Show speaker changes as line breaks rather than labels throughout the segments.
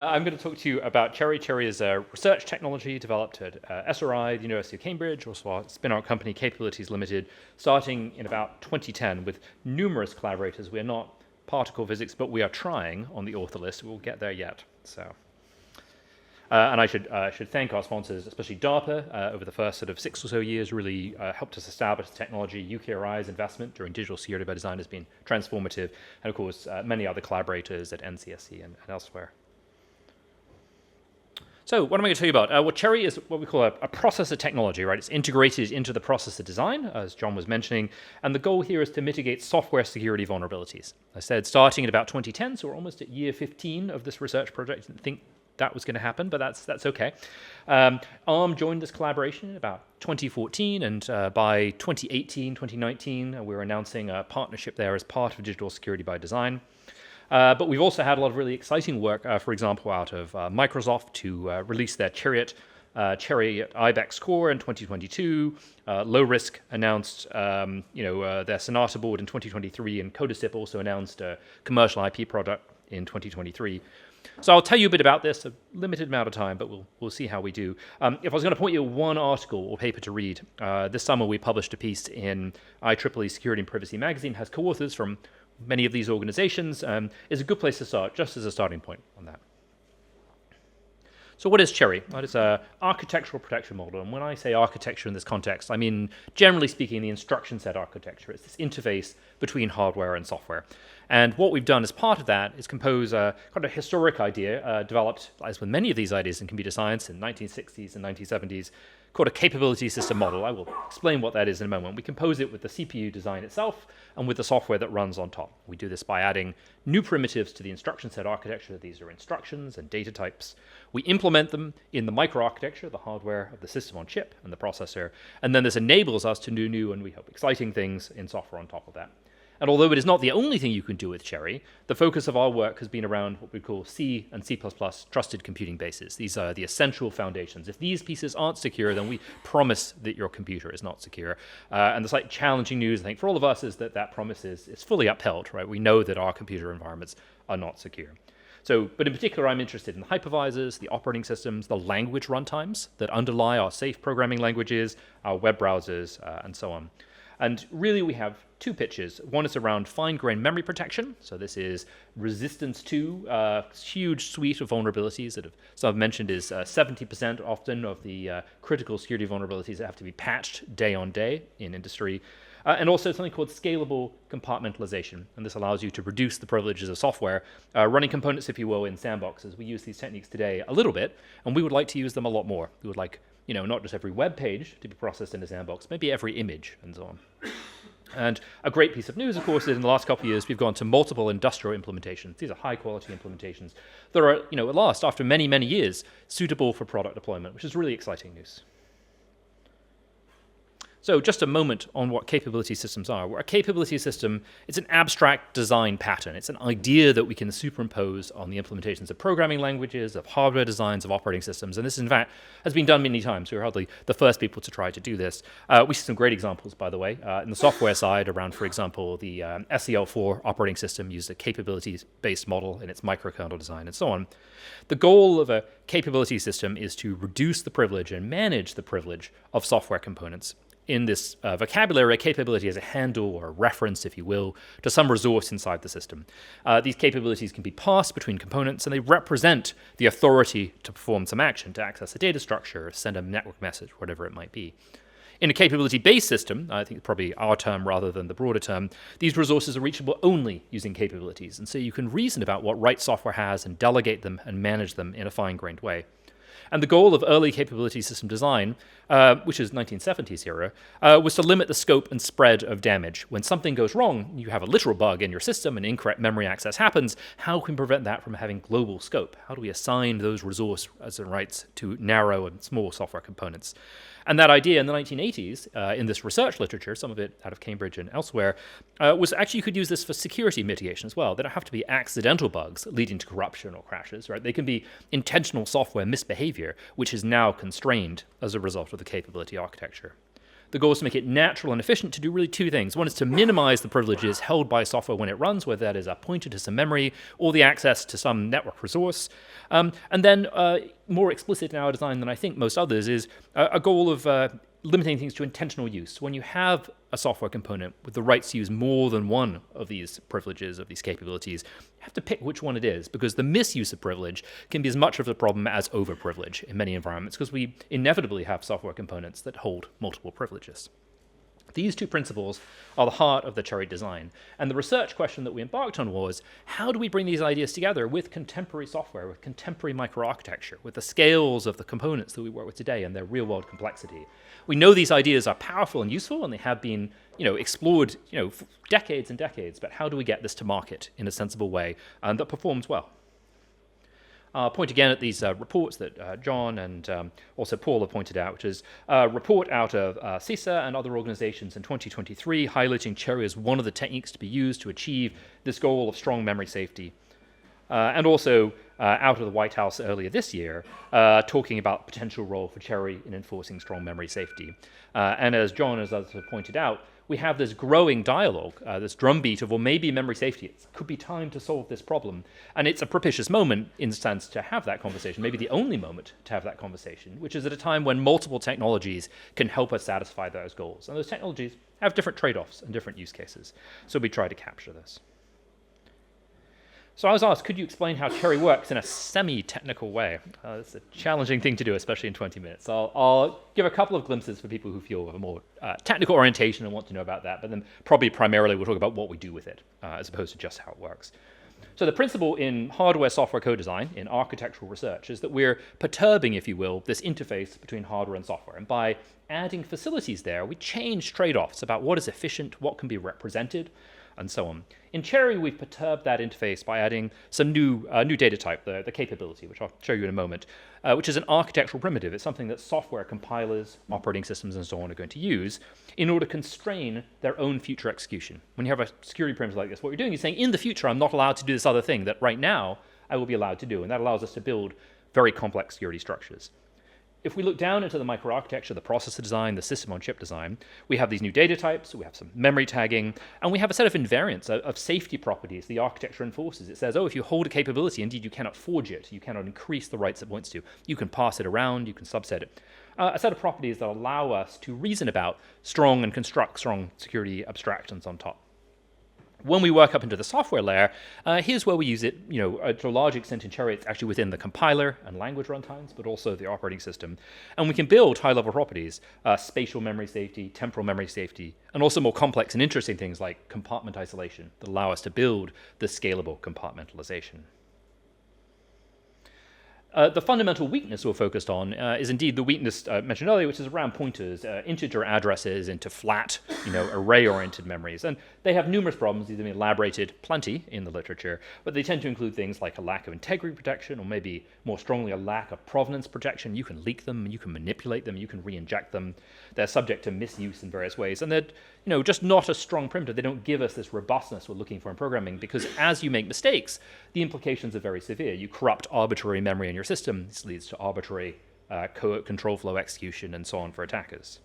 I'm going to talk to you about CHERI. CHERI is a research technology developed at SRI, the University of Cambridge, also our spin-out company Capabilities Limited, starting in about 2010 with numerous collaborators. We are not particle physics, but we are trying on the author list. We'll get there yet. And I should thank our sponsors, especially DARPA, over the first sort of 6 or so years, really helped us establish the technology. UKRI's investment during digital security by design has been transformative, and of course, many other collaborators at NCSC and elsewhere. So what am I going to tell you about? Well, CHERI is what we call a processor technology, right? It's integrated into the processor design, as John was mentioning, and the goal here is to mitigate software security vulnerabilities. I said starting at about 2010, so we're almost at year 15 of this research project. I didn't think that was going to happen, but that's okay. ARM joined this collaboration in about 2014, and by 2018, 2019, we were announcing a partnership there as part of digital security by design. But we've also had a lot of really exciting work, for example, out of Microsoft to release their CHERI IBEX core in 2022. Low RISC announced, their Sonata board in 2023, and Codasip also announced a commercial IP product in 2023. So I'll tell you a bit about this, a limited amount of time, but we'll see how we do. If I was going to point you one article or paper to read, this summer we published a piece in IEEE Security and Privacy magazine, has co-authors from many of these organizations, is a good place to start, just as a starting point on that. So what is CHERI? Well, it's an architectural protection model, and when I say architecture in this context, I mean, generally speaking, the instruction set architecture. It's this interface between hardware and software. And what we've done as part of that is compose a kind of historic idea developed, as with many of these ideas in computer science, in 1960s and 1970s, called a capability system model. I will explain what that is in a moment. We compose it with the CPU design itself and with the software that runs on top. We do this by adding new primitives to the instruction set architecture. These are instructions and data types. We implement them in the microarchitecture, the hardware of the system on chip and the processor, and then this enables us to do new and we hope exciting things in software on top of that. And although it is not the only thing you can do with CHERI, the focus of our work has been around what we call C and C++ trusted computing bases. These are the essential foundations. If these pieces aren't secure, then we promise that your computer is not secure. And the slightly challenging news, I think, for all of us is that that promise is fully upheld, right? We know that our computer environments are not secure. But in particular, I'm interested in the hypervisors, the operating systems, the language runtimes that underlie our safe programming languages, our web browsers, and so on. And really, we have two pitches. One is around fine-grained memory protection. So this is resistance to a huge suite of vulnerabilities that some have mentioned is 70% often of the critical security vulnerabilities that have to be patched day on day in industry. And also something called scalable compartmentalization. And this allows you to reduce the privileges of software, running components, if you will, in sandboxes. We use these techniques today a little bit, and we would like to use them a lot more. We would like, not just every web page to be processed in a sandbox, maybe every image and so on. And a great piece of news, of course, is in the last couple of years, we've gone to multiple industrial implementations. These are high-quality implementations that are, at last, after many, many years, suitable for product deployment, which is really exciting news. So just a moment on what capability systems are. A capability system, it's an abstract design pattern. It's an idea that we can superimpose on the implementations of programming languages, of hardware designs, of operating systems. And this, in fact, has been done many times. We're hardly the first people to try to do this. We see some great examples, by the way, in the software side around, for example, the SEL4 operating system used a capabilities-based model in its microkernel design and so on. The goal of a capability system is to reduce the privilege and manage the privilege of software components. In this vocabulary, a capability is a handle or a reference, if you will, to some resource inside the system. These capabilities can be passed between components, and they represent the authority to perform some action, to access a data structure, send a network message, whatever it might be. In a capability-based system, I think it's probably our term rather than the broader term, these resources are reachable only using capabilities. And so you can reason about what right software has and delegate them and manage them in a fine-grained way. And the goal of early capability system design, which is 1970s era, was to limit the scope and spread of damage. When something goes wrong, you have a literal bug in your system, and incorrect memory access happens. How can we prevent that from having global scope? How do we assign those resource rights to narrow and small software components? And that idea in the 1980s, in this research literature, some of it out of Cambridge and elsewhere, was actually you could use this for security mitigation as well. They don't have to be accidental bugs leading to corruption or crashes, right? They can be intentional software misbehavior, which is now constrained as a result of the capability architecture. The goal is to make it natural and efficient to do really two things. One is to minimize the privileges held by software when it runs, whether that is a pointer to some memory or the access to some network resource. And then more explicit in our design than I think most others is a goal of limiting things to intentional use. When you have a software component with the rights to use more than one of these privileges, of these capabilities, you have to pick which one it is, because the misuse of privilege can be as much of a problem as overprivilege in many environments, because we inevitably have software components that hold multiple privileges. These two principles are the heart of the CHERI design. And the research question that we embarked on was, how do we bring these ideas together with contemporary software, with contemporary microarchitecture, with the scales of the components that we work with today and their real-world complexity? We know these ideas are powerful and useful, and they have been explored for decades and decades, but how do we get this to market in a sensible way that performs well? I'll point again at these reports that John and also Paul have pointed out, which is a report out of CISA and other organizations in 2023 highlighting CHERI as one of the techniques to be used to achieve this goal of strong memory safety. And also out of the White House earlier this year, talking about the potential role for CHERI in enforcing strong memory safety. And as John and others have pointed out, we have this growing dialogue, this drumbeat of, well, maybe memory safety, it could be time to solve this problem. And it's a propitious moment, in a sense, to have that conversation, maybe the only moment to have that conversation, which is at a time when multiple technologies can help us satisfy those goals. And those technologies have different trade-offs and different use cases. So we try to capture this. So I was asked, could you explain how CHERI works in a semi-technical way? It's a challenging thing to do, especially in 20 minutes. I'll give a couple of glimpses for people who feel a more technical orientation and want to know about that, but then probably primarily we'll talk about what we do with it, as opposed to just how it works. So the principle in hardware-software co-design, in architectural research, is that we're perturbing, if you will, this interface between hardware and software. And by adding facilities there, we change trade-offs about what is efficient, what can be represented, and so on. In CHERI, we've perturbed that interface by adding some new data type, the capability, which I'll show you in a moment, which is an architectural primitive. It's something that software compilers, operating systems, and so on are going to use in order to constrain their own future execution. When you have a security primitive like this, what you're doing is saying, in the future, I'm not allowed to do this other thing that right now I will be allowed to do, and that allows us to build very complex security structures. If we look down into the microarchitecture, the processor design, the system-on-chip design, we have these new data types, we have some memory tagging, and we have a set of invariants of safety properties the architecture enforces. It says, oh, if you hold a capability, indeed you cannot forge it, you cannot increase the rights it points to. You can pass it around, you can subset it. A set of properties that allow us to reason about strong and construct strong security abstractions on top. When we work up into the software layer, here's where we use it, to a large extent in CHERI, it's actually within the compiler and language runtimes, but also the operating system. And we can build high-level properties, spatial memory safety, temporal memory safety, and also more complex and interesting things like compartment isolation that allow us to build the scalable compartmentalization. The fundamental weakness we're focused on is indeed the weakness mentioned earlier, which is around pointers, integer addresses into flat, array-oriented memories. And they have numerous problems. These have been elaborated plenty in the literature, but they tend to include things like a lack of integrity protection, or maybe more strongly a lack of provenance protection. You can leak them, you can manipulate them, you can re-inject them. They're subject to misuse in various ways, and they're just not a strong primitive. They don't give us this robustness we're looking for in programming, because as you make mistakes, the implications are very severe. You corrupt arbitrary memory in your system. This leads to arbitrary control flow execution and so on for attackers.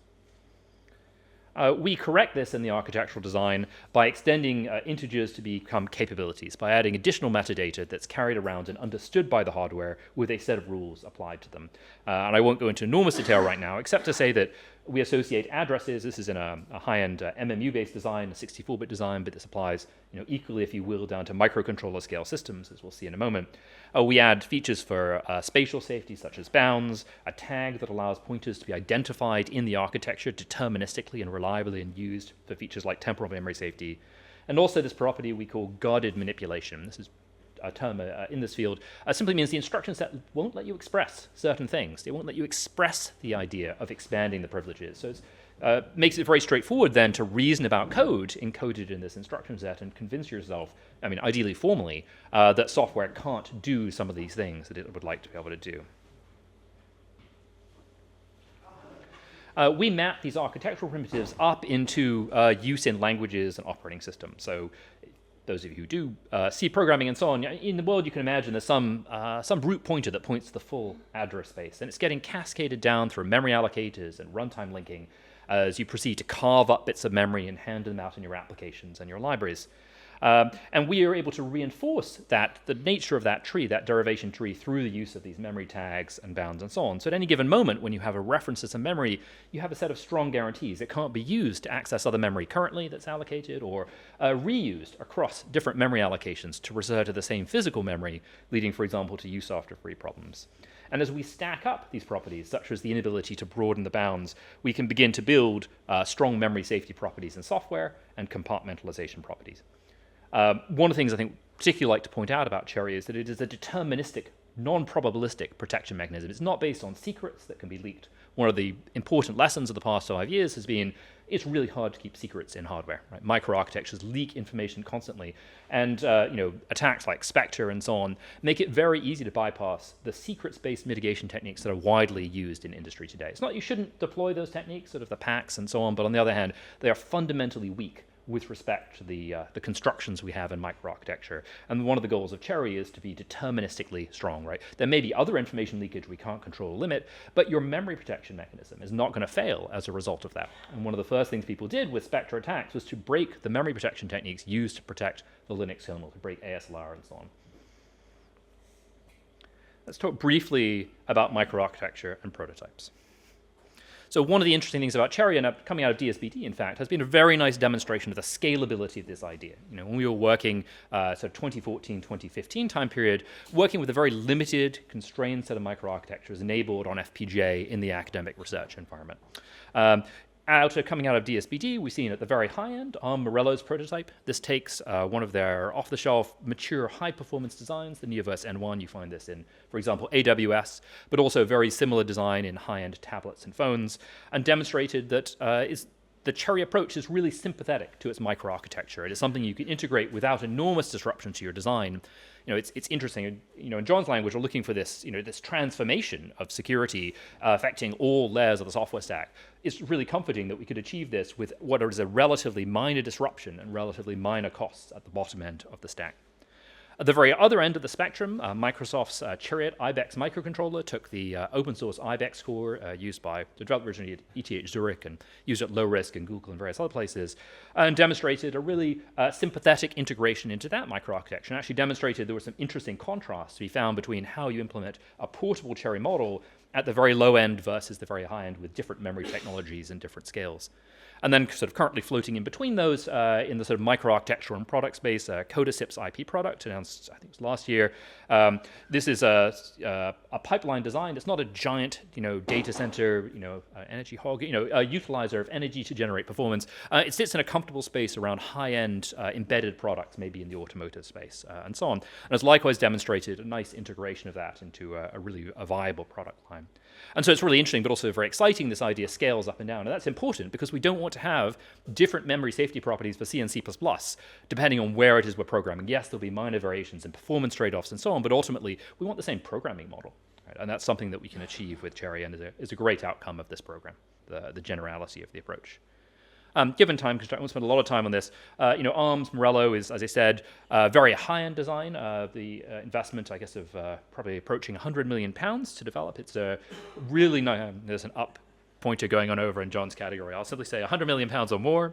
We correct this in the architectural design by extending integers to become capabilities, by adding additional metadata that's carried around and understood by the hardware with a set of rules applied to them. And I won't go into enormous detail right now, except to say that we associate addresses. This is in a high-end MMU-based design, a 64-bit design, but this applies equally, if you will, down to microcontroller scale systems, as we'll see in a moment. We add features for spatial safety, such as bounds, a tag that allows pointers to be identified in the architecture deterministically and reliably and used for features like temporal memory safety, and also this property we call guarded manipulation. This is a term in this field, simply means the instruction set won't let you express certain things. It won't let you express the idea of expanding the privileges. So it makes it very straightforward then to reason about code encoded in this instruction set and convince yourself, ideally formally, that software can't do some of these things that it would like to be able to do. We map these architectural primitives up into use in languages and operating systems. So those of you who do C programming and so on, in the world you can imagine there's some root pointer that points to the full address space, and it's getting cascaded down through memory allocators and runtime linking. as you proceed to carve up bits of memory and hand them out in your applications and your libraries. And we are able to reinforce the nature of that tree, that derivation tree, through the use of these memory tags and bounds and so on. So at any given moment, when you have a reference to some memory, you have a set of strong guarantees. It can't be used to access other memory currently that's allocated, or reused across different memory allocations to refer to the same physical memory, leading, for example, to use after free problems. And as we stack up these properties, such as the inability to broaden the bounds, we can begin to build strong memory safety properties in software and compartmentalization properties. One of the things I think particularly like to point out about CHERI is that it is a deterministic, non-probabilistic protection mechanism. It's not based on secrets that can be leaked. One of the important lessons of the past 5 years has been it's really hard to keep secrets in hardware. Right? Microarchitectures leak information constantly, and attacks like Spectre and so on make it very easy to bypass the secrets-based mitigation techniques that are widely used in industry today. It's not you shouldn't deploy those techniques, sort of the PACs and so on, but on the other hand, they are fundamentally weak with respect to the constructions we have in microarchitecture. And one of the goals of CHERI is to be deterministically strong, right? There may be other information leakage we can't control or limit, but your memory protection mechanism is not going to fail as a result of that. And one of the first things people did with Spectre attacks was to break the memory protection techniques used to protect the Linux kernel, to break ASLR and so on. Let's talk briefly about microarchitecture and prototypes. So one of the interesting things about CHERI, and coming out of DSBD, in fact, has been a very nice demonstration of the scalability of this idea. When we were working sort of 2014, 2015 time period, working with a very limited, constrained set of microarchitectures enabled on FPGA in the academic research environment. Coming out of DSBD, we've seen at the very high end ARM Morello's prototype. This takes one of their off-the-shelf, mature, high-performance designs, the Neoverse N1. You find this in, for example, AWS, but also very similar design in high-end tablets and phones, and demonstrated that the CHERI approach is really sympathetic to its microarchitecture. It is something you can integrate without enormous disruption to your design. It's interesting. In John's language, we're looking for this, this transformation of security affecting all layers of the software stack. It's really comforting that we could achieve this with what is a relatively minor disruption and relatively minor costs at the bottom end of the stack. At the very other end of the spectrum, Microsoft's CHERI IBEX microcontroller took the open source IBEX core used by the developer originally at ETH Zurich and used at low RISC and Google and various other places, and demonstrated a really sympathetic integration into that microarchitecture, and actually demonstrated there was some interesting contrast to be found between how you implement a portable CHERI model at the very low end versus the very high end with different memory technologies and different scales. And then sort of currently floating in between those in the sort of microarchitecture and product space, CodaSIP's IP product announced, I think it was last year. This is a pipeline design. It's not a giant, data center, energy hog, a utilizer of energy to generate performance. It sits in a comfortable space around high-end embedded products, maybe in the automotive space, and so on. And has likewise demonstrated a nice integration of that into a really viable product line. And so it's really interesting, but also very exciting, this idea scales up and down. And that's important because we don't want to have different memory safety properties for C and C++, depending on where it is we're programming. Yes, there'll be minor variations in performance trade-offs and so on, but ultimately, we want the same programming model. Right? And that's something that we can achieve with CHERI, and is a great outcome of this program, the generality of the approach. Given time constraint, we'll spend a lot of time on this. ARM's Morello is, as I said, very high-end design. The investment, I guess, of probably approaching £100 million to develop. It's a really nice. There's an up pointer going on over in John's category. I'll simply say £100 million or more.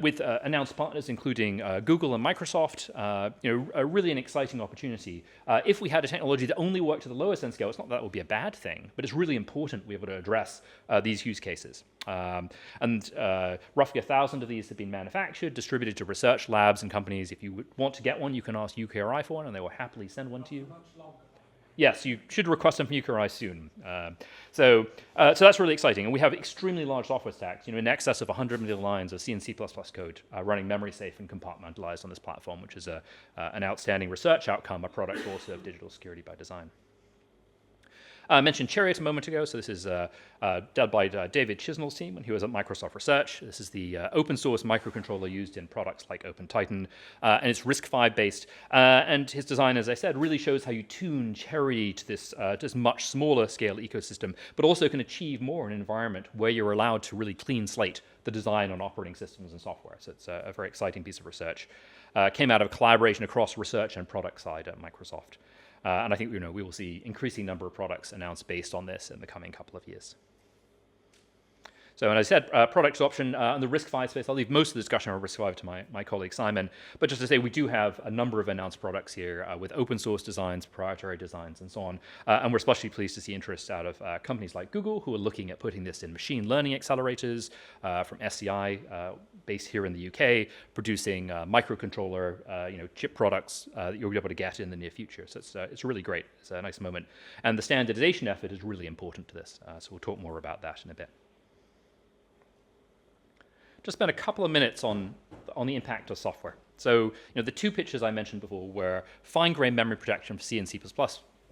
With announced partners including Google and Microsoft, really an exciting opportunity. If we had a technology that only worked at the lowest end scale, it's not that would be a bad thing, but it's really important to be able to address these use cases. Roughly 1,000 of these have been manufactured, distributed to research labs and companies. If you would want to get one, you can ask UKRI for one, and they will happily send one to you. Yes, you should request them from UKRI soon. So that's really exciting. And we have extremely large software stacks, in excess of 100 million lines of C and C++ code running memory safe and compartmentalized on this platform, which is an outstanding research outcome, a product also of digital security by design. I mentioned CHERI a moment ago, so this is done by David Chisnell's team when he was at Microsoft Research. This is the open source microcontroller used in products like OpenTitan, and it's RISC-V based. And his design, as I said, really shows how you tune CHERI to this much smaller scale ecosystem, but also can achieve more in an environment where you're allowed to really clean slate the design on operating systems and software. So it's a very exciting piece of research. Came out of collaboration across research and product side at Microsoft. And I think we will see increasing number of products announced based on this in the coming couple of years. So, and I said product adoption in the RISC-V space. I'll leave most of the discussion on RISC-V to my colleague Simon. But just to say, we do have a number of announced products here with open source designs, proprietary designs, and so on. And we're especially pleased to see interest out of companies like Google, who are looking at putting this in machine learning accelerators, from SCI, based here in the UK, producing microcontroller chip products that you'll be able to get in the near future. So it's really great. It's a nice moment. And the standardization effort is really important to this. So we'll talk more about that in a bit. Just spend a couple of minutes on the impact of software. So, the two pictures I mentioned before were fine-grained memory protection for C and C++.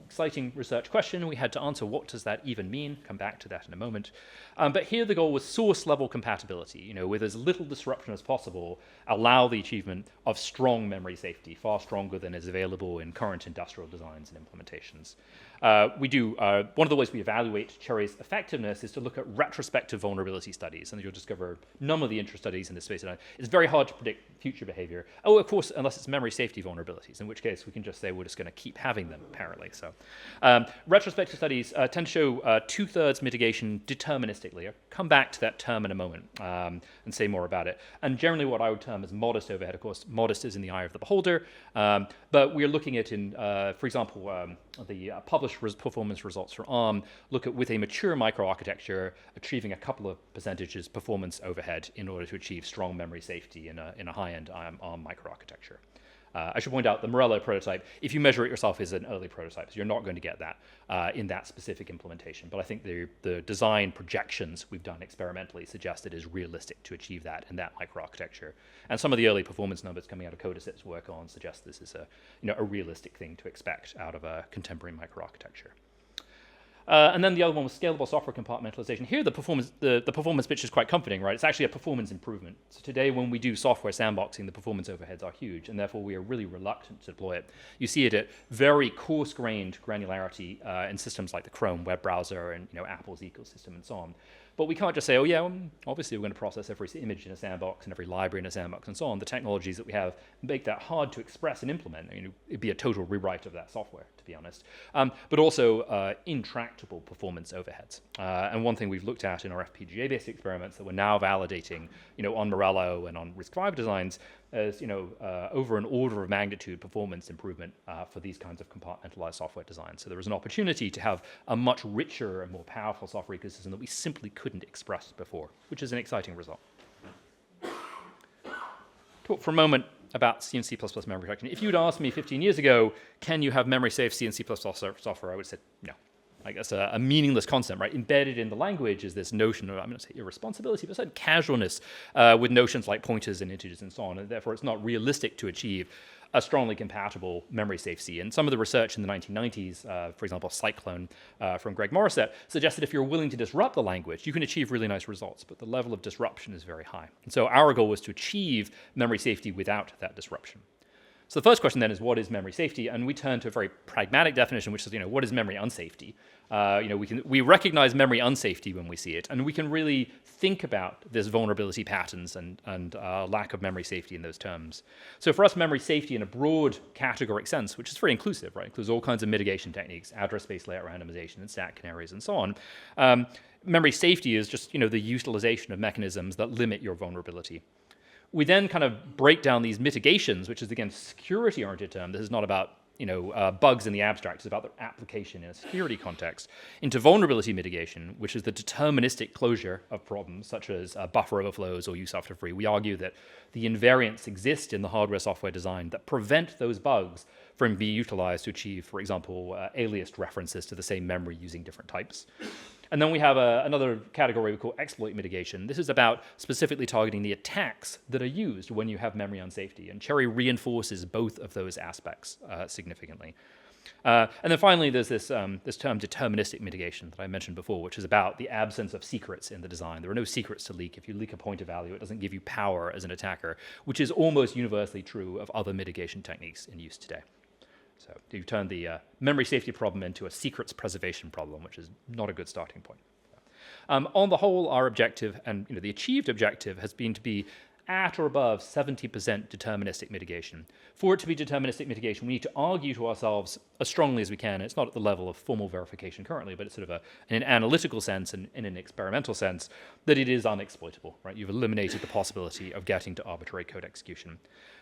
Exciting research question. We had to answer, what does that even mean? Come back to that in a moment. But here the goal was source-level compatibility. With as little disruption as possible, allow the achievement of strong memory safety, far stronger than is available in current industrial designs and implementations. One of the ways we evaluate CHERI's effectiveness is to look at retrospective vulnerability studies, and you'll discover none of the studies in this space. It's very hard to predict future behavior. Oh, of course, unless it's memory safety vulnerabilities, in which case we can just say we're just going to keep having them, apparently. So, retrospective studies tend to show 2/3 mitigation deterministically. I'll come back to that term in a moment and say more about it. And generally what I would term as modest overhead. Of course, modest is in the eye of the beholder, but we're looking at, for example, the published performance results for ARM look at, with a mature microarchitecture, achieving a couple of percentages performance overhead in order to achieve strong memory safety in a high-end ARM microarchitecture. I should point out the Morello prototype, if you measure it yourself, is an early prototype, so you're not going to get that in that specific implementation. But I think the design projections we've done experimentally suggest it is realistic to achieve that in that microarchitecture. And some of the early performance numbers coming out of Codasit's work on suggest this is a realistic thing to expect out of a contemporary microarchitecture. And then the other one was scalable software compartmentalization. Here, the performance picture is quite comforting, right? It's actually a performance improvement. So today, when we do software sandboxing, the performance overheads are huge, and therefore we are really reluctant to deploy it. You see it at very coarse-grained granularity in systems like the Chrome web browser and Apple's ecosystem and so on. But we can't just say, oh yeah, obviously we're going to process every image in a sandbox and every library in a sandbox and so on. The technologies that we have make that hard to express and implement. It'd be a total rewrite of that software, to be honest. But also intractable performance overheads. And one thing we've looked at in our FPGA-based experiments that we're now validating, on Morello and on RISC-V designs, as over an order of magnitude performance improvement for these kinds of compartmentalized software designs. So there was an opportunity to have a much richer and more powerful software ecosystem that we simply couldn't express before, which is an exciting result. Talk for a moment about C and C++ memory protection. If you'd asked me 15 years ago, can you have memory safe C and C++ software, I would have said no. Like, that's a meaningless concept, right? Embedded in the language is this notion of, I'm going to say irresponsibility, but certain casualness with notions like pointers and integers and so on, and therefore it's not realistic to achieve a strongly compatible memory safe C. And some of the research in the 1990s, for example, Cyclone from Greg Morissette, suggested if you're willing to disrupt the language, you can achieve really nice results, but the level of disruption is very high. And so our goal was to achieve memory safety without that disruption. So the first question then is, what is memory safety? And we turn to a very pragmatic definition, which is, what is memory unsafety? We recognize memory unsafety when we see it, and we can really think about this vulnerability patterns and lack of memory safety in those terms. So for us, memory safety in a broad categoric sense, which is very inclusive, right? Includes all kinds of mitigation techniques, address space layout randomization, and stack canaries, and so on. Memory safety is just the utilization of mechanisms that limit your vulnerability. We then kind of break down these mitigations, which is, again, security-oriented term. This is not about bugs in the abstract. It's about the application in a security context, into vulnerability mitigation, which is the deterministic closure of problems such as buffer overflows or use after free. We argue that the invariants exist in the hardware-software design that prevent those bugs from being utilized to achieve, for example, aliased references to the same memory using different types. And then we have another category we call exploit mitigation. This is about specifically targeting the attacks that are used when you have memory unsafety. And CHERI reinforces both of those aspects significantly. And then finally, there's this term deterministic mitigation that I mentioned before, which is about the absence of secrets in the design. There are no secrets to leak. If you leak a pointer value, it doesn't give you power as an attacker, which is almost universally true of other mitigation techniques in use today. So you turn the memory safety problem into a secrets preservation problem, which is not a good starting point. On the whole, our objective, and the achieved objective, has been to be at or above 70% deterministic mitigation. For it to be deterministic mitigation, we need to argue to ourselves as strongly as we can. It's not at the level of formal verification currently, but it's sort of in an analytical sense and in an experimental sense that it is unexploitable, right? You've eliminated the possibility of getting to arbitrary code execution.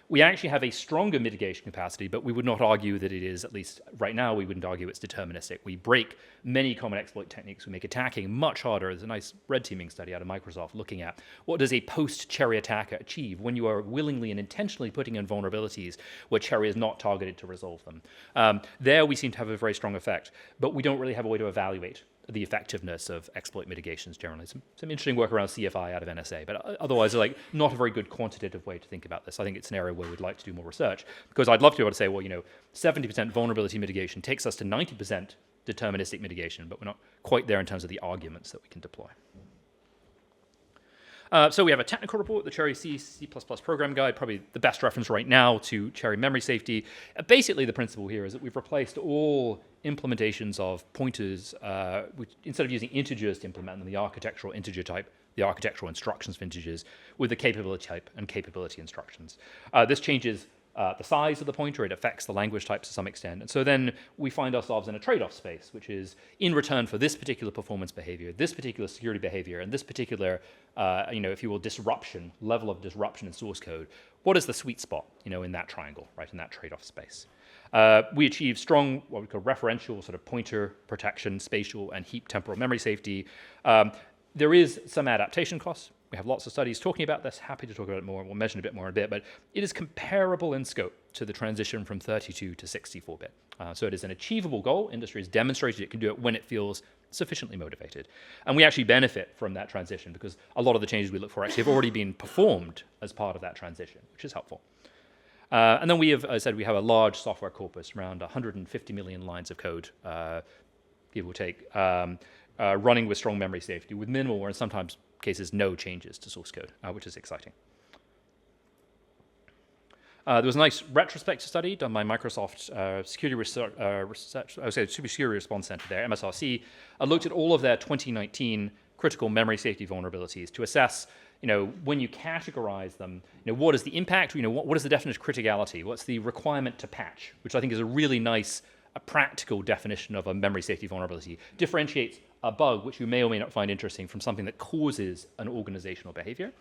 We actually have a stronger mitigation capacity, but we would not argue that it is, at least right now, we wouldn't argue it's deterministic. We break many common exploit techniques. We make attacking much harder. There's a nice red teaming study out of Microsoft looking at what does a post-CHERI attacker achieve when you are willingly and intentionally putting in vulnerabilities where CHERI is not targeted to resolve them. There we seem to have a very strong effect, but we don't really have a way to evaluate the effectiveness of exploit mitigations generally. Some interesting work around CFI out of NSA, but otherwise like not a very good quantitative way to think about this. I think it's an area where we'd like to do more research, because I'd love to be able to say, well, 70% vulnerability mitigation takes us to 90% deterministic mitigation, but we're not quite there in terms of the arguments that we can deploy. So we have a technical report, the CHERI C++ program guide, probably the best reference right now to CHERI memory safety. Basically, the principle here is that we've replaced all implementations of pointers, which, instead of using integers to implement them, the architectural integer type, the architectural instructions for integers, with the capability type and capability instructions. This changes the size of the pointer, it affects the language types to some extent. And so then we find ourselves in a trade-off space, which is in return for this particular performance behavior, this particular security behavior, and this particular, if you will, level of disruption in source code, what is the sweet spot, in that triangle, right, in that trade-off space? We achieve strong, what we call referential sort of pointer protection, spatial and heap temporal memory safety. There is some adaptation costs. We have lots of studies talking about this. Happy to talk about it more. We'll mention a bit more in a bit, but it is comparable in scope to the transition from 32 to 64-bit. So it is an achievable goal. Industry has demonstrated it can do it when it feels sufficiently motivated. And we actually benefit from that transition because a lot of the changes we look for actually have already been performed as part of that transition, which is helpful. And then we have, as I said, we have a large software corpus, around 150 million lines of code, give or take, running with strong memory safety, with minimal or in sometimes cases no changes to source code, which is exciting. There was a nice retrospective study done by Microsoft Security Response Center there, MSRC, looked at all of their 2019 critical memory safety vulnerabilities to assess, when you categorize them, what is the impact, what is the definition of criticality, what's the requirement to patch, which I think is a really nice, a practical definition of a memory safety vulnerability, differentiates a bug, which you may or may not find interesting, from something that causes an organizational behavior.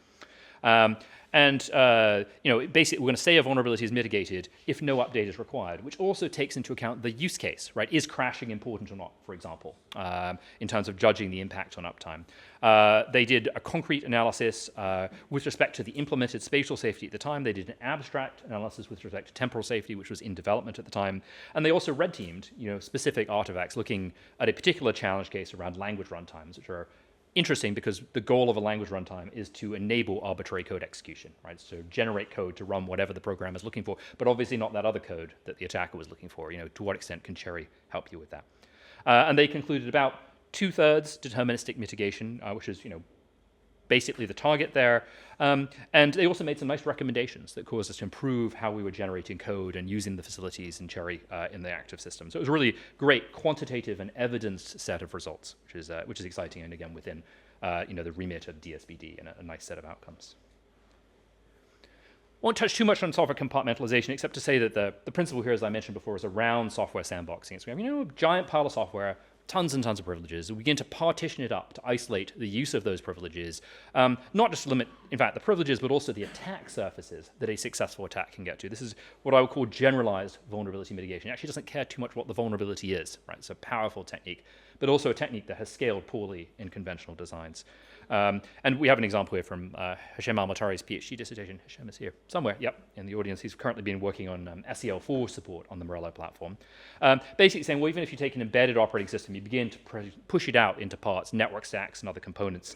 Basically, we're going to say a vulnerability is mitigated if no update is required, which also takes into account the use case, right? Is crashing important or not, for example, in terms of judging the impact on uptime. They did a concrete analysis with respect to the implemented spatial safety at the time. They did an abstract analysis with respect to temporal safety, which was in development at the time. And they also red teamed, specific artifacts looking at a particular challenge case around language runtimes, which are interesting because the goal of a language runtime is to enable arbitrary code execution, right? So generate code to run whatever the program is looking for, but obviously not that other code that the attacker was looking for. To what extent can CHERI help you with that? And they concluded about 2/3 deterministic mitigation, which is, basically the target there. And they also made some nice recommendations that caused us to improve how we were generating code and using the facilities in CHERI in the active system. So it was a really great quantitative and evidenced set of results, which is exciting, and again within the remit of DSBD and a nice set of outcomes. I won't touch too much on software compartmentalization, except to say that the principle here, as I mentioned before, is around software sandboxing. So we have a giant pile of software, tons and tons of privileges. We begin to partition it up to isolate the use of those privileges, not just to limit, in fact, the privileges, but also the attack surfaces that a successful attack can get to. This is what I would call generalized vulnerability mitigation. It actually doesn't care too much what the vulnerability is, right? It's a powerful technique, but also a technique that has scaled poorly in conventional designs. And we have an example here from Hashem Al-Matari's PhD dissertation. Hashem is here somewhere, in the audience. He's currently been working on SEL4 support on the Morello platform. Basically saying, well, even if you take an embedded operating system, you begin to push it out into parts, network stacks and other components.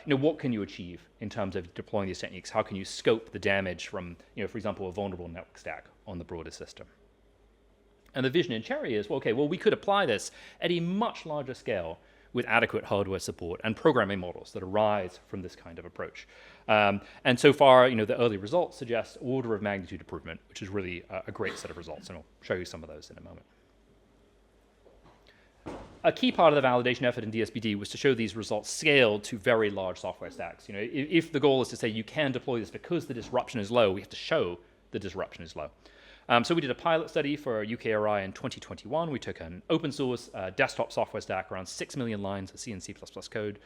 What can you achieve in terms of deploying these techniques? How can you scope the damage from, for example, a vulnerable network stack on the broader system? And the vision in CHERI is, we could apply this at a much larger scale with adequate hardware support and programming models that arise from this kind of approach. And so far, the early results suggest order of magnitude improvement, which is really a great set of results, and I'll show you some of those in a moment. a key part of the validation effort in DSBD was to show these results scaled to very large software stacks. If the goal is to say you can deploy this because the disruption is low, we have to show the disruption is low. So we did a pilot study for UKRI in 2021. We took an open source desktop software stack, around 6 million lines of C and C++ code,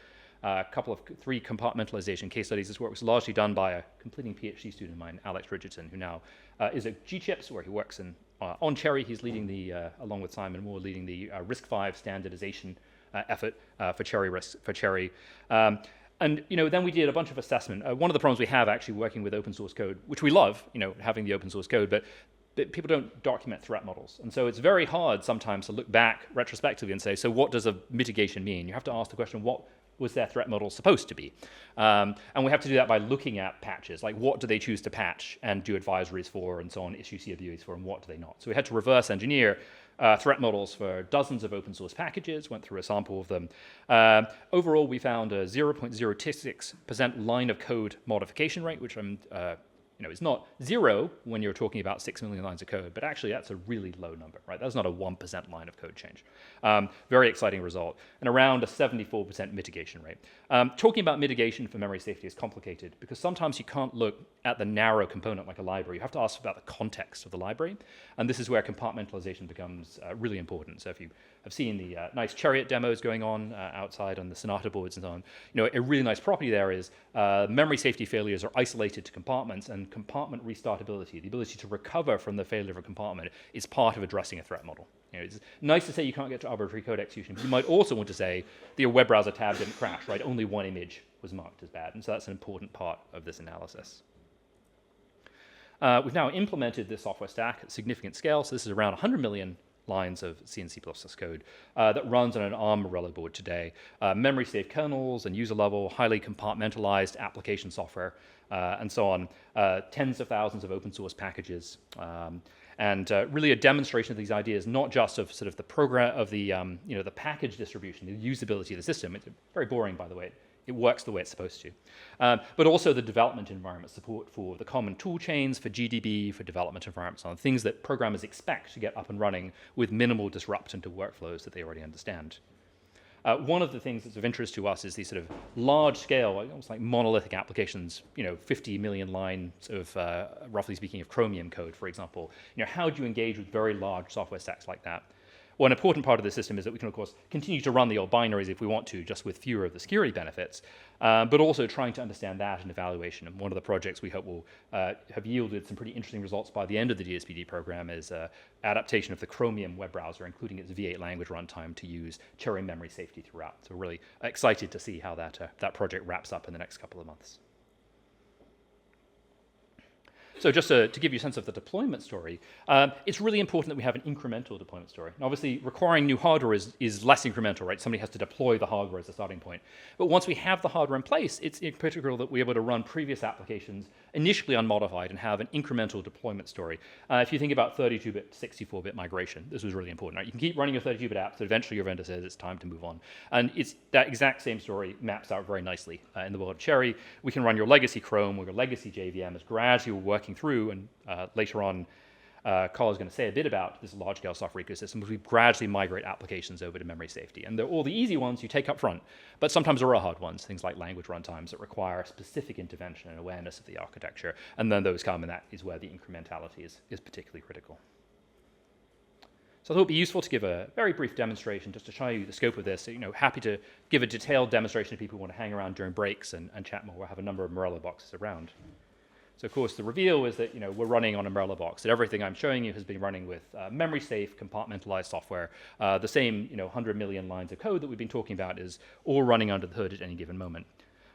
a couple of 3 compartmentalization case studies. This work was largely done by a completing PhD student of mine, Alex Richardson, who now is at GChips, where he works on CHERI. He's leading the, along with Simon Moore, leading the RISC-V standardization effort for CHERI. And then we did a bunch of assessment. One of the problems we have actually working with open source code, which we love, having the open source code, but people don't document threat models. And so it's very hard sometimes to look back retrospectively and say, so what does a mitigation mean? You have to ask the question, what was their threat model supposed to be? And we have to do that by looking at patches, like what do they choose to patch and do advisories for and so on, issue CWAs for, and what do they not? So we had to reverse engineer threat models for dozens of open source packages, went through a sample of them. Overall, we found a 0.06% line of code modification rate, which it's not 0 when you're talking about 6 million lines of code, but actually that's a really low number, right? That's not a 1% line of code change. Very exciting result, and around a 74% mitigation rate. Talking about mitigation for memory safety is complicated because sometimes you can't look at the narrow component like a library. You have to ask about the context of the library, and this is where compartmentalization becomes really important. So if you have seen the nice Chariot demos going on outside on the Sonata boards and so on, a really nice property there is memory safety failures are isolated to compartments, and compartment restartability, the ability to recover from the failure of a compartment, is part of addressing a threat model. It's nice to say you can't get to arbitrary code execution, but you might also want to say that your web browser tab didn't crash, right? Only one image was marked as bad, and so that's an important part of this analysis. We've now implemented this software stack at significant scale, so this is around 100 million lines of C and C++ code that runs on an ARM Morello board today. Memory-safe kernels and user-level, highly compartmentalized application software, and so on. Tens of thousands of open-source packages, and really a demonstration of these ideas, not just of sort of the program of the the package distribution, the usability of the system. It's very boring, by the way. It works the way it's supposed to. But also the development environment, support for the common tool chains, for GDB, for development environments, on things that programmers expect to get up and running with minimal disruption to workflows that they already understand. One of the things that's of interest to us is these sort of large-scale, almost like monolithic applications, 50 million lines of, roughly speaking, of Chromium code, for example. How do you engage with very large software stacks like that? Well, an important part of the system is that we can, of course, continue to run the old binaries if we want to, just with fewer of the security benefits, but also trying to understand that in evaluation. And one of the projects we hope will have yielded some pretty interesting results by the end of the DSBD program is adaptation of the Chromium web browser, including its V8 language runtime, to use CHERI memory safety throughout. So we're really excited to see how that project wraps up in the next couple of months. So just to give you a sense of the deployment story, it's really important that we have an incremental deployment story. And obviously, requiring new hardware is less incremental, right? Somebody has to deploy the hardware as a starting point. But once we have the hardware in place, it's critical that we're able to run previous applications initially unmodified and have an incremental deployment story. If you think about 32-bit to 64-bit migration, this was really important. Right? You can keep running your 32-bit apps, but eventually your vendor says it's time to move on. And it's that exact same story maps out very nicely in the world of CHERI. We can run your legacy Chrome or your legacy JVM as gradually we're working through, and later on, Carl is going to say a bit about this large-scale software ecosystem, which we gradually migrate applications over to memory safety. And they're all the easy ones you take up front, but sometimes there are hard ones, things like language runtimes that require specific intervention and awareness of the architecture. And then those come, and that is where the incrementality is particularly critical. So I thought it would be useful to give a very brief demonstration just to show you the scope of this. So, happy to give a detailed demonstration to people who want to hang around during breaks and chat more. We'll have a number of Morello boxes around. So of course, the reveal is that we're running on a Morello box. That everything I'm showing you has been running with memory-safe, compartmentalized software. The same 100 million lines of code that we've been talking about is all running under the hood at any given moment.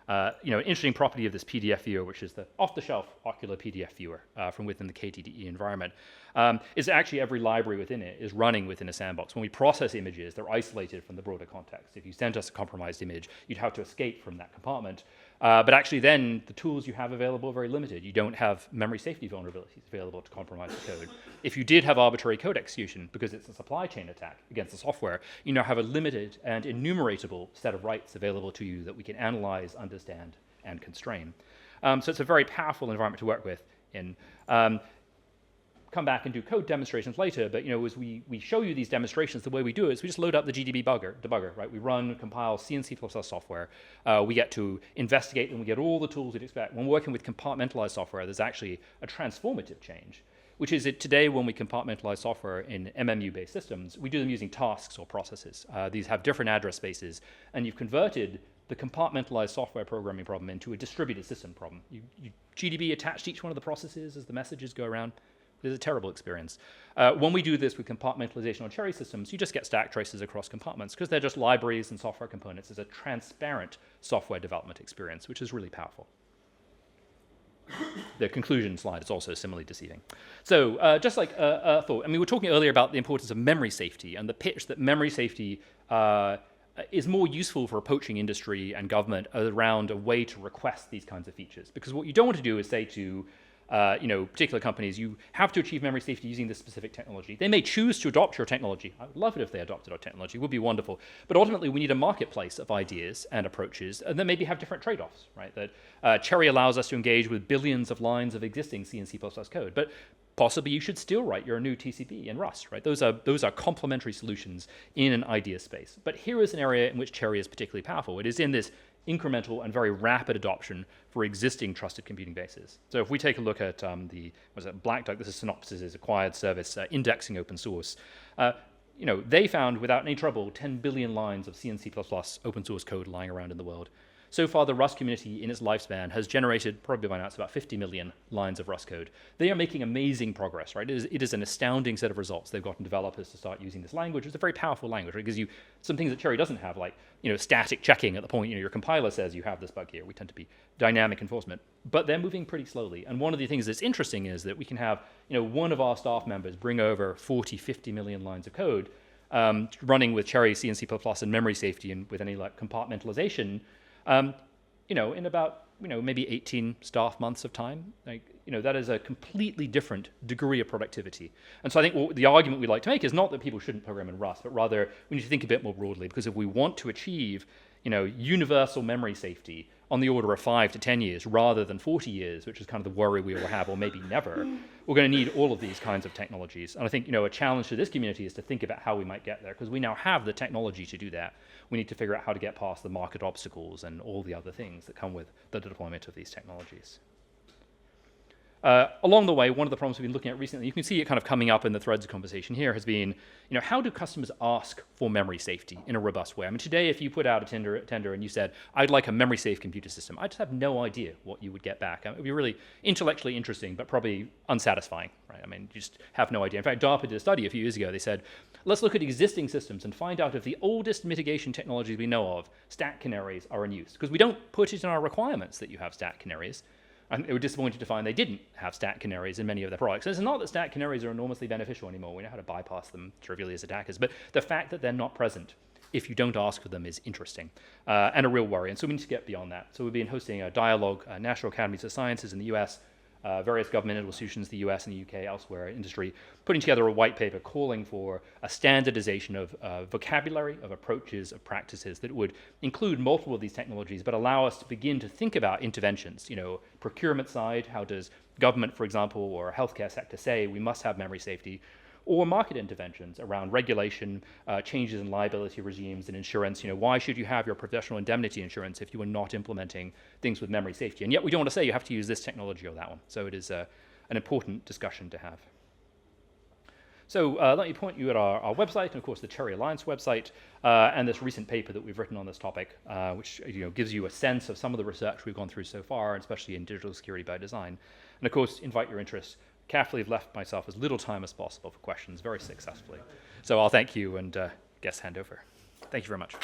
An interesting property of this PDF viewer, which is the off-the-shelf Ocular PDF viewer from within the KDE environment, is actually every library within it is running within a sandbox. When we process images, they're isolated from the broader context. If you sent us a compromised image, you'd have to escape from that compartment. But actually then, the tools you have available are very limited. You don't have memory safety vulnerabilities available to compromise the code. If you did have arbitrary code execution, because it's a supply chain attack against the software, you now have a limited and enumeratable set of rights available to you that we can analyze, understand, and constrain. So it's a very powerful environment to work with in. come back and do code demonstrations later, but as we show you these demonstrations, the way we do it is we just load up the GDB debugger, right? We run, compile C and C++ software. We get to investigate and we get all the tools you'd expect. When working with compartmentalized software, there's actually a transformative change, which is that today when we compartmentalize software in MMU-based systems, we do them using tasks or processes. These have different address spaces, and you've converted the compartmentalized software programming problem into a distributed system problem. You GDB attached each one of the processes as the messages go around. It's a terrible experience. When we do this with compartmentalization on CHERI systems, you just get stack traces across compartments because they're just libraries and software components. It's a transparent software development experience, which is really powerful. The conclusion slide is also similarly deceiving. So just like thought, we were talking earlier about the importance of memory safety and the pitch that memory safety is more useful for a poaching industry and government around a way to request these kinds of features. Because what you don't want to do is say to particular companies, you have to achieve memory safety using this specific technology. They may choose to adopt your technology. I would love it if they adopted our technology. It would be wonderful. But ultimately, we need a marketplace of ideas and approaches, and then maybe have different trade-offs, right? That CHERI allows us to engage with billions of lines of existing C and C++ code, but possibly you should still write your new TCP in Rust, right? Those are complementary solutions in an idea space. But here is an area in which CHERI is particularly powerful. It is in this incremental and very rapid adoption for existing trusted computing bases. So if we take a look at Black Duck, this is Synopsys' acquired service, indexing open source, they found without any trouble 10 billion lines of C and C++ open source code lying around in the world. So far, the Rust community in its lifespan has generated, probably by now, it's about 50 million lines of Rust code. They are making amazing progress, right? It is an astounding set of results. They've gotten developers to start using this language. It's a very powerful language. It gives you some things that CHERI doesn't have, like static checking at the point your compiler says you have this bug here. We tend to be dynamic enforcement, but they're moving pretty slowly. And one of the things that's interesting is that we can have one of our staff members bring over 40, 50 million lines of code running with CHERI, C and C++, and memory safety, and with any like compartmentalization. In about maybe 18 staff months of time, that is a completely different degree of productivity. And so I think the argument we like to make is not that people shouldn't program in Rust, but rather we need to think a bit more broadly, because if we want to achieve universal memory safety on the order of 5 to 10 years rather than 40 years, which is kind of the worry we all have, or maybe never, we're going to need all of these kinds of technologies. And I think a challenge to this community is to think about how we might get there, because we now have the technology to do that. We need to figure out how to get past the market obstacles and all the other things that come with the deployment of these technologies. Along the way, one of the problems we've been looking at recently, you can see it kind of coming up in the threads conversation here, has been, how do customers ask for memory safety in a robust way? Today, if you put out a tender and you said, I'd like a memory safe computer system, I just have no idea what you would get back. It would be really intellectually interesting, but probably unsatisfying, right? You just have no idea. In fact, DARPA did a study a few years ago. They said, let's look at existing systems and find out if the oldest mitigation technologies we know of, stack canaries, are in use. Because we don't put it in our requirements that you have stack canaries. And they were disappointed to find they didn't have stack canaries in many of their products. And it's not that stack canaries are enormously beneficial anymore. We know how to bypass them trivially as attackers. But the fact that they're not present if you don't ask for them is interesting and a real worry. And so we need to get beyond that. So we've been hosting a dialogue, National Academies of Sciences in the US, various governmental institutions, the US and the UK, elsewhere, industry, putting together a white paper calling for a standardization of vocabulary, of approaches, of practices that would include multiple of these technologies, but allow us to begin to think about interventions. Procurement side, how does government, for example, or healthcare sector say we must have memory safety? Or market interventions around regulation, changes in liability regimes and insurance. Why should you have your professional indemnity insurance if you are not implementing things with memory safety? And yet we don't want to say you have to use this technology or that one. So it is an important discussion to have. So let me point you at our website, and of course the CHERI Alliance website, and this recent paper that we've written on this topic, which gives you a sense of some of the research we've gone through so far, especially in digital security by design. And of course, invite your interest. Carefully have left myself as little time as possible for questions very successfully. So I'll thank you and hand over. Thank you very much.